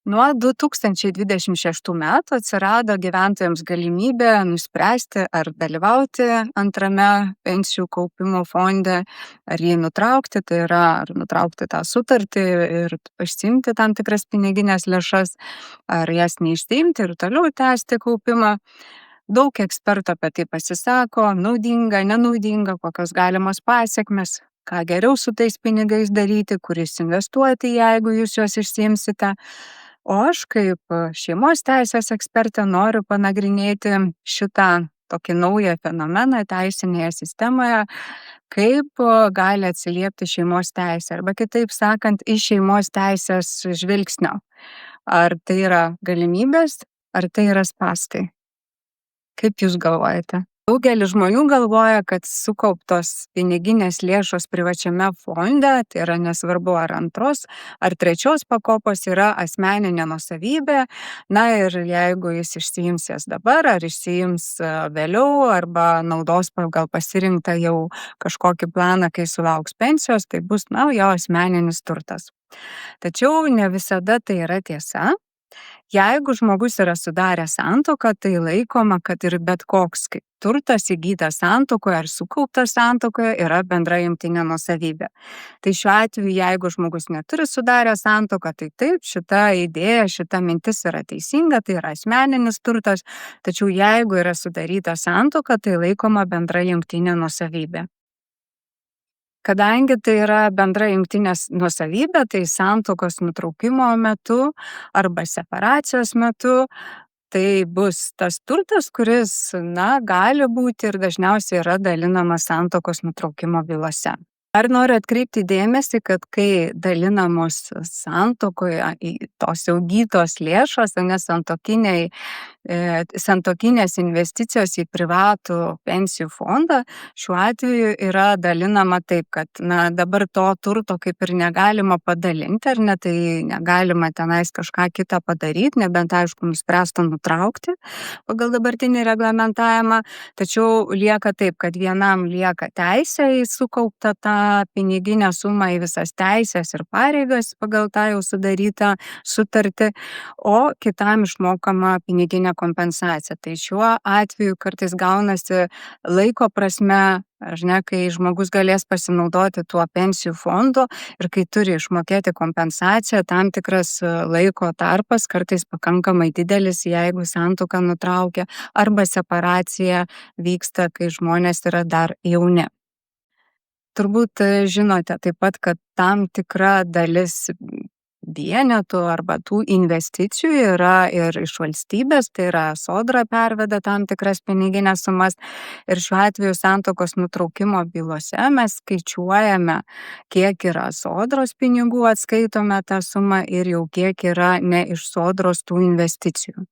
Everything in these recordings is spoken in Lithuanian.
Nuo 2026 metų atsirado gyventojams galimybė nuspręsti, ar dalyvauti antrame pensijų kaupimo fonde, ar jį nutraukti, tai yra, ar nutraukti tą sutartį ir išsiimti tam tikras piniginės lėšas, ar jas neišsiimti ir toliau tęsti kaupimą. Daug ekspertų apie tai pasisako, naudinga, nenaudinga, kokios galimos pasekmes, ką geriau su tais pinigais daryti, kuris investuoti, jeigu jūs juos išsiimsite. O aš kaip šeimos teisės ekspertė noriu panagrinėti šitą tokį naują fenomeną teisinėje sistemoje, kaip gali atsiliepti šeimos teisė, arba kitaip sakant, iš šeimos teisės žvilgsnio. Ar tai yra galimybės, ar tai yra spąstai? Kaip jūs galvojate? Daugelis žmonių galvoja, kad sukauptos piniginės lėšos privačiame fonde, tai yra nesvarbu ar antros, ar trečios pakopos, yra asmeninė nuosavybė. Na ir jeigu jis išsiims jas dabar, ar išsiims vėliau, arba naudos pagal pasirinktą jau kažkokį planą, kai sulauks pensijos, tai bus jo asmeninis turtas. Tačiau ne visada tai yra tiesa. Jeigu žmogus yra sudaręs santuoką, tai laikoma, kad ir bet koks turtas įgytas santuokoje ar sukauptas santuokoje yra bendra jungtinė nuosavybė. Tai šiuo atveju, jeigu žmogus neturi sudarę santuoką, tai taip, šita idėja, šita mintis yra teisinga, tai yra asmeninis turtas, tačiau jeigu yra sudaryta santuoka, tai laikoma bendra jungtinė nuosavybė. Kadangi tai yra bendra jungtinės nuosavybė, tai santuokos nutraukimo metu arba separacijos metu tai bus tas turtas, kuris, gali būti ir dažniausiai yra dalinamas santuokos nutraukimo bylose. Ar noriu atkreipti dėmesį, kad kai dalinamos santuokoje tos jau įgytos lėšos, santuokinės investicijos į privatų pensijų fondą, šiuo atveju yra dalinama taip, kad dabar to turto kaip ir negalima padalinti, ar ne, tai negalima tenais kažką kitą padaryti, nebent aišku nuspręsta nutraukti pagal dabartinį reglamentavimą, tačiau lieka taip, kad vienam lieka teisė į sukauptą tą piniginę sumą, į visas teisės ir pareigas pagal tą jau sudarytą sutartį, o kitam išmokama piniginė kompensacija. Tai šiuo atveju kartais gaunasi laiko prasme, kai žmogus galės pasinaudoti tuo pensijų fondu ir kai turi išmokėti kompensaciją, tam tikras laiko tarpas, kartais pakankamai didelis, jeigu santuoką nutraukia, arba separacija vyksta, kai žmonės yra dar jauni. Turbūt žinote taip pat, kad tam tikra dalis vienetų arba tų investicijų yra ir iš valstybės, tai yra Sodra perveda tam tikras piniginės sumas ir šiuo atveju santuokos nutraukimo bylose mes skaičiuojame, kiek yra Sodros pinigų, atskaitome tą sumą ir jau kiek yra ne iš Sodros tų investicijų.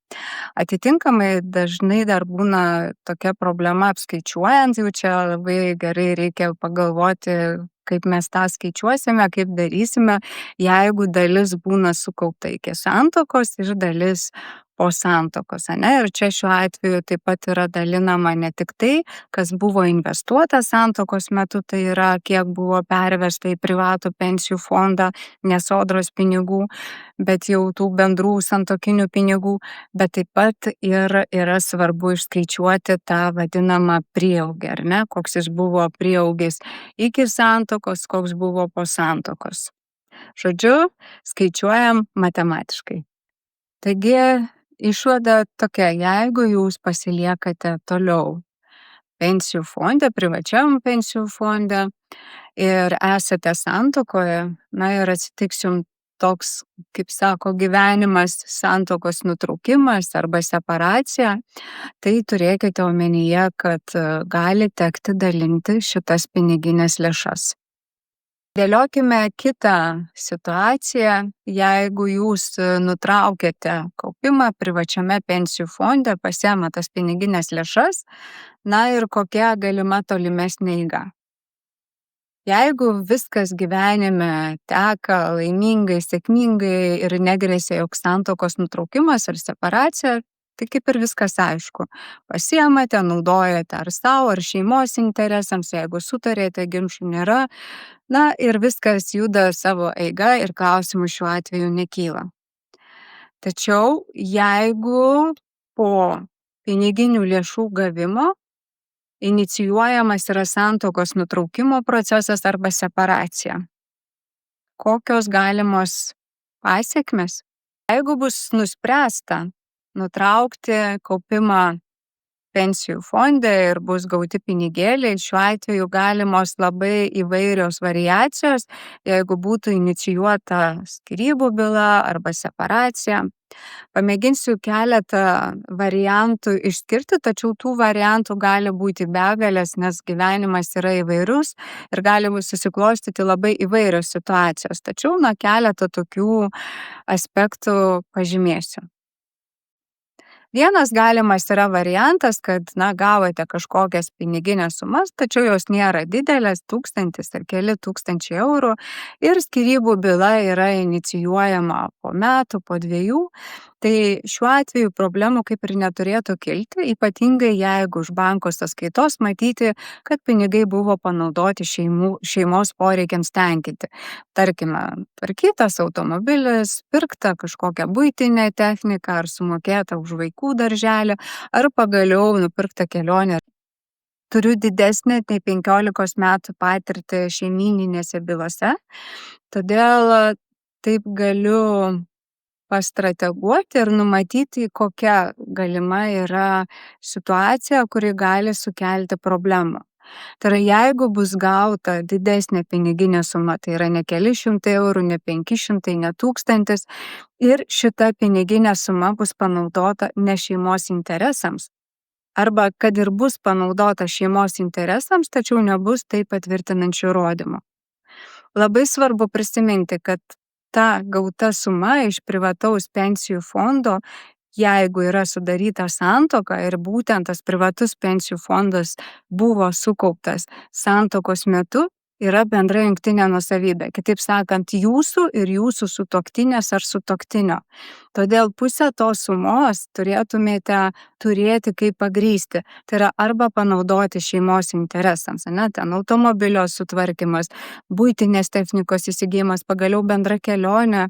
Atitinkamai dažnai dar būna tokia problema apskaičiuojant, jau čia labai gerai reikia pagalvoti, kaip mes tą skaičiuosime, kaip darysime, jeigu dalis būna sukaupta iki santuokos ir dalis po santuokos. Ir čia šiuo atveju taip pat yra dalinama ne tik tai, kas buvo investuota santuokos metu, tai yra kiek buvo pervesta į privatų pensijų fondą, ne Sodros pinigų, bet jau tų bendrų santuokinių pinigų, bet taip pat ir yra svarbu išskaičiuoti tą vadinamą prieaugį, ar ne, koks jis buvo prieaugis iki santuokos, koks buvo po santuokos. Žodžiu, skaičiuojam matematiškai. Taigi, išvada tokia, jeigu jūs pasiliekate toliau pensijų fonde, privačiam pensijų fonde ir esate santuokoje, ir atsitiks jums toks, kaip sako, gyvenimas, santuokos nutraukimas arba separacija, tai turėkite omenyje, kad gali tekti dalinti šitas piniginės lėšas. Dėliokime kitą situaciją, jeigu jūs nutraukėte kaupimą privačiame pensijų fonde, pasiėmė tas piniginės lėšas, ir kokia galima tolimesnė eiga. Jeigu viskas gyvenime teka laimingai, sėkmingai ir negrėsia joks santuokos nutraukimas ar separacija, tai kaip ir viskas aišku. Pasiėmate, naudojate ar savo, ar šeimos interesams, jeigu sutarėte, ginčų nėra, ir viskas juda savo eiga ir klausimų šiuo atveju nekyla. Tačiau jeigu po piniginių lėšų gavimo inicijuojamas yra santuokos nutraukimo procesas arba separacija, kokios galimos pasekmės? Jeigu bus nuspręsta nutraukti kaupimą pensijų fonde ir bus gauti pinigėliai, šiuo atveju galimos labai įvairios variacijos, jeigu būtų inicijuota skyrybų byla arba separacija. Pamėginsiu keletą variantų išskirti, tačiau tų variantų gali būti begalės, nes gyvenimas yra įvairus ir gali susiklostyti labai įvairios situacijos. Tačiau keletą tokių aspektų pažymėsiu. Vienas galimas yra variantas, kad gavote kažkokias piniginės sumas, tačiau jos nėra didelės, 1000 ar keli tūkstančiai eurų ir skyrybų byla yra inicijuojama po metų, po 2. Tai šiuo atveju problemų kaip ir neturėtų kilti, ypatingai jeigu iš banko sąskaitos matyti, kad pinigai buvo panaudoti šeimos poreikiams tenkinti. Tarkime, tvarkytas automobilis, pirkta kažkokia buitinė technika ar sumokėta už vaikų darželį, ar pagaliau nupirkta kelionė. Turiu didesnę nei 15 metų patirtį šeimyninėse bylose, todėl taip galiu pastrateguoti ir numatyti, kokia galima yra situacija, kuri gali sukelti problemų. Tai yra, jeigu bus gauta didesnė piniginė suma, tai yra ne keli šimtai eurų, ne 500, ne 1000, ir šita piniginė suma bus panaudota ne šeimos interesams. Arba kad ir bus panaudota šeimos interesams, tačiau nebus tai patvirtinančių įrodymų. Labai svarbu prisiminti, kad ta gauta suma iš privataus pensijų fondo, jeigu yra sudaryta santuoka ir būtent tas privatus pensijų fondas buvo sukauptas santuokos metu, yra bendra jungtinė nuosavybė. Kitaip sakant, jūsų ir jūsų sutuoktinės ar sutuoktinio. Todėl pusę tos sumos turėtumėte turėti kaip pagrįsti. Tai yra arba panaudoti šeimos interesams, ten automobilio sutvarkymas, buitinės technikos įsigijimas, pagaliau bendra kelionė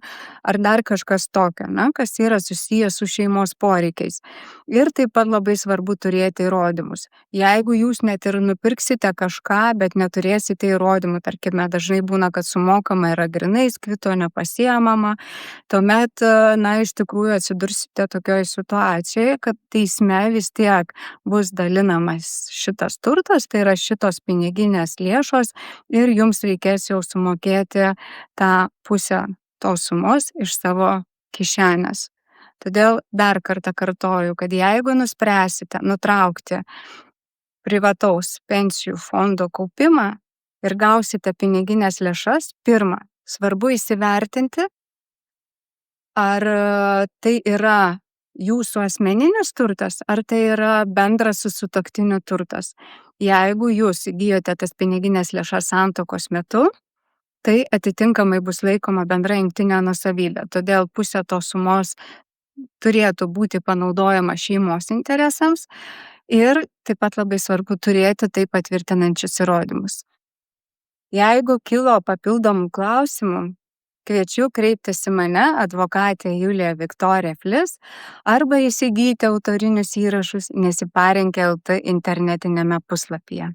ar dar kažkas tokio, kas yra susijęs su šeimos poreikiais. Ir taip pat labai svarbu turėti įrodymus. Jeigu jūs net ir nupirksite kažką, bet neturėsite įrodymų, tarkime, dažnai būna, kad sumokama yra grynais, kvito nepasiemama, tuomet, iš tikrųjų atsidursite tokioje situacijoje, kad teisme vis tiek bus dalinamas šitas turtas, tai yra šitos piniginės lėšos ir jums reikės jau sumokėti tą pusę tos sumos iš savo kišenės. Todėl dar kartą kartoju, kad jeigu nuspręsite nutraukti privataus pensijų fondo kaupimą ir gausite piniginės lėšas, pirma, svarbu įsivertinti, ar tai yra jūsų asmeninis turtas, ar tai yra bendras su sutuoktiniu turtas. Jeigu jūs įgijote tas piniginės lėšas santuokos metu, tai atitinkamai bus laikoma bendra jungtinė nuosavybė. Todėl pusė tos sumos turėtų būti panaudojama šeimos interesams ir taip pat labai svarbu turėti tai patvirtinančius įrodymus. Jeigu kilo papildomų klausimų, kviečiu kreiptis į mane, advokatę Juliją Viktoriją Flis, arba įsigyti autorinius įrašus Nesiparinkę LT internetiniame puslapyje.